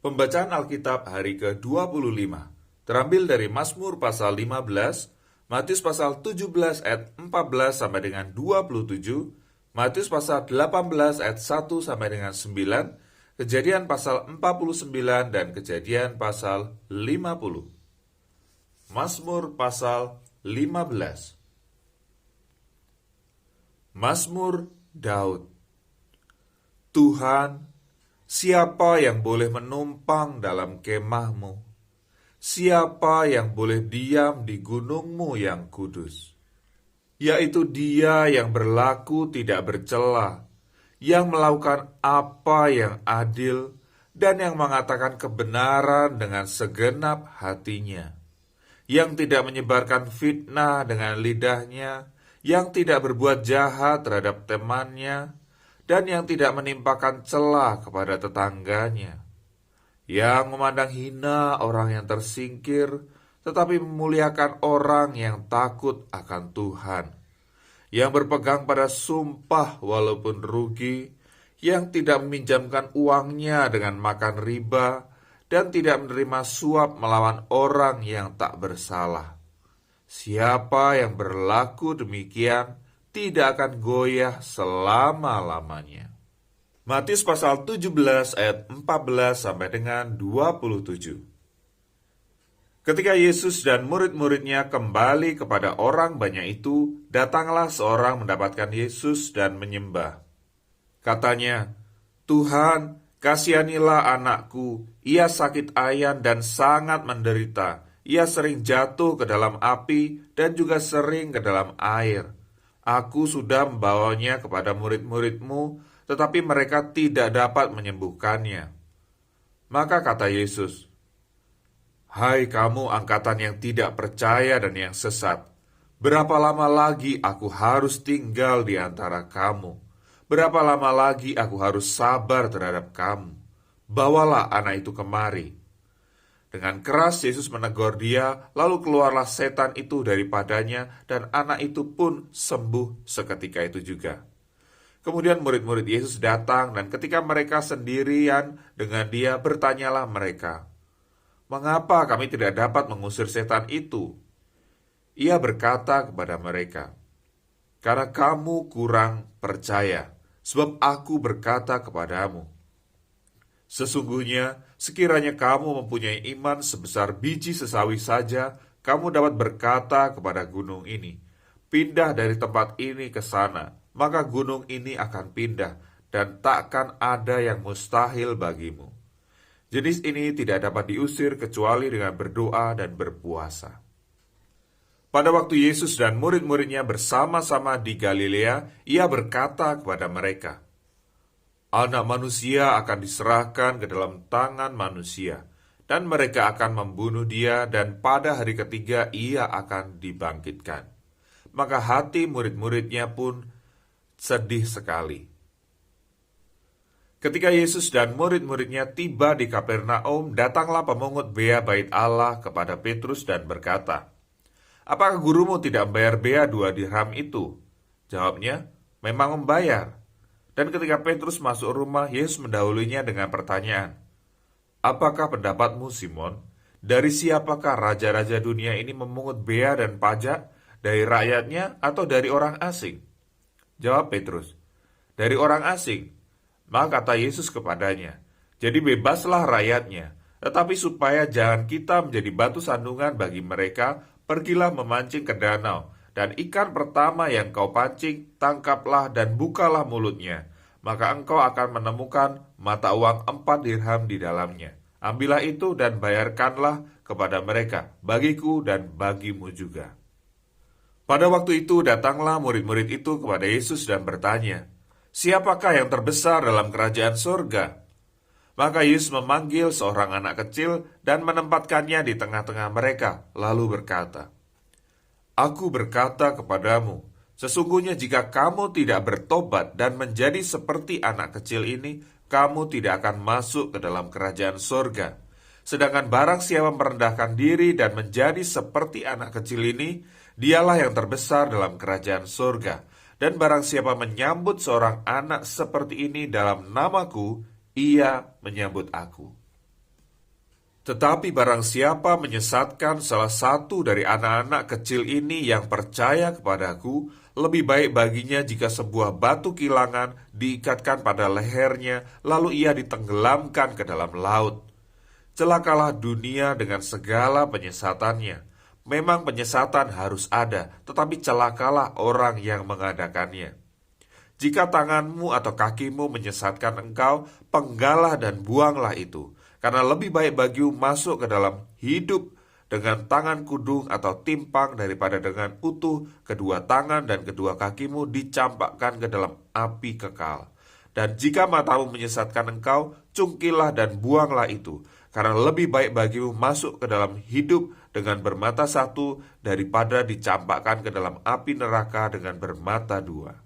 Pembacaan Alkitab hari ke-25 terambil dari Mazmur pasal 15, Matius pasal 17 ayat 14 sampai dengan 27, Matius pasal 18 ayat 1 sampai dengan 9, Kejadian pasal 49 dan Kejadian pasal 50. Mazmur pasal 15. Mazmur Daud. Tuhan, siapa yang boleh menumpang dalam kemahmu? Siapa yang boleh diam di gunungmu yang kudus? Yaitu dia yang berlaku tidak bercela, yang melakukan apa yang adil, dan yang mengatakan kebenaran dengan segenap hatinya, yang tidak menyebarkan fitnah dengan lidahnya, yang tidak berbuat jahat terhadap temannya, dan yang tidak menimpakan celah kepada tetangganya, yang memandang hina orang yang tersingkir, tetapi memuliakan orang yang takut akan Tuhan, yang berpegang pada sumpah walaupun rugi, yang tidak meminjamkan uangnya dengan makan riba, dan tidak menerima suap melawan orang yang tak bersalah. Siapa yang berlaku demikian tidak akan goyah selama-lamanya. Matius pasal 17 ayat 14 sampai dengan 27. Ketika Yesus dan murid-muridnya kembali kepada orang banyak itu, datanglah seorang mendapatkan Yesus dan menyembah. Katanya, "Tuhan, kasihanilah anakku, ia sakit ayan dan sangat menderita. Ia sering jatuh ke dalam api dan juga sering ke dalam air. Aku sudah membawanya kepada murid-muridmu, tetapi mereka tidak dapat menyembuhkannya." Maka kata Yesus, "Hai kamu angkatan yang tidak percaya dan yang sesat, berapa lama lagi aku harus tinggal di antara kamu? Berapa lama lagi aku harus sabar terhadap kamu? Bawalah anak itu kemari." Dengan keras Yesus menegur dia, lalu keluarlah setan itu daripadanya, dan anak itu pun sembuh seketika itu juga. Kemudian murid-murid Yesus datang, dan ketika mereka sendirian dengan dia, bertanyalah mereka, "Mengapa kami tidak dapat mengusir setan itu?" Ia berkata kepada mereka, "Karena kamu kurang percaya, sebab aku berkata kepadamu, sesungguhnya, sekiranya kamu mempunyai iman sebesar biji sesawi saja, kamu dapat berkata kepada gunung ini, 'Pindah dari tempat ini ke sana,' maka gunung ini akan pindah, dan takkan ada yang mustahil bagimu. Jenis ini tidak dapat diusir kecuali dengan berdoa dan berpuasa." Pada waktu Yesus dan murid-muridnya bersama-sama di Galilea, ia berkata kepada mereka, "Anak manusia akan diserahkan ke dalam tangan manusia, dan mereka akan membunuh dia, dan pada hari ketiga ia akan dibangkitkan." Maka hati murid-muridnya pun sedih sekali. Ketika Yesus dan murid-muridnya tiba di Kapernaum, datanglah pemungut bea bait Allah kepada Petrus dan berkata, "Apakah gurumu tidak membayar bea 2 dirham itu?" Jawabnya, "Memang membayar." Dan ketika Petrus masuk rumah, Yesus mendahulunya dengan pertanyaan, "Apakah pendapatmu, Simon? Dari siapakah raja-raja dunia ini memungut bea dan pajak? Dari rakyatnya atau dari orang asing?" Jawab Petrus, "Dari orang asing." Maka kata Yesus kepadanya, "Jadi bebaslah rakyatnya, tetapi supaya jangan kita menjadi batu sandungan bagi mereka, pergilah memancing ke danau, dan ikan pertama yang kau pancing, tangkaplah dan bukalah mulutnya. Maka engkau akan menemukan mata uang 4 dirham di dalamnya. Ambillah itu dan bayarkanlah kepada mereka, bagiku dan bagimu juga." Pada waktu itu datanglah murid-murid itu kepada Yesus dan bertanya, "Siapakah yang terbesar dalam kerajaan surga?" Maka Yesus memanggil seorang anak kecil dan menempatkannya di tengah-tengah mereka, lalu berkata, "Aku berkata kepadamu, sesungguhnya jika kamu tidak bertobat dan menjadi seperti anak kecil ini, kamu tidak akan masuk ke dalam kerajaan surga. Sedangkan barang siapa merendahkan diri dan menjadi seperti anak kecil ini, dialah yang terbesar dalam kerajaan surga. Dan barang siapa menyambut seorang anak seperti ini dalam namaku, ia menyambut aku." Tetapi barang siapa menyesatkan salah satu dari anak-anak kecil ini yang percaya kepadaku, lebih baik baginya jika sebuah batu kilangan diikatkan pada lehernya, lalu ia ditenggelamkan ke dalam laut. Celakalah dunia dengan segala penyesatannya. Memang penyesatan harus ada, tetapi celakalah orang yang mengadakannya. Jika tanganmu atau kakimu menyesatkan engkau, penggalah dan buanglah itu. Karena lebih baik bagimu masuk ke dalam hidup dengan tangan kudung atau timpang daripada dengan utuh kedua tangan dan kedua kakimu dicampakkan ke dalam api kekal. Dan jika matamu menyesatkan engkau, cungkilah dan buanglah itu. Karena lebih baik bagimu masuk ke dalam hidup dengan bermata satu daripada dicampakkan ke dalam api neraka dengan bermata dua.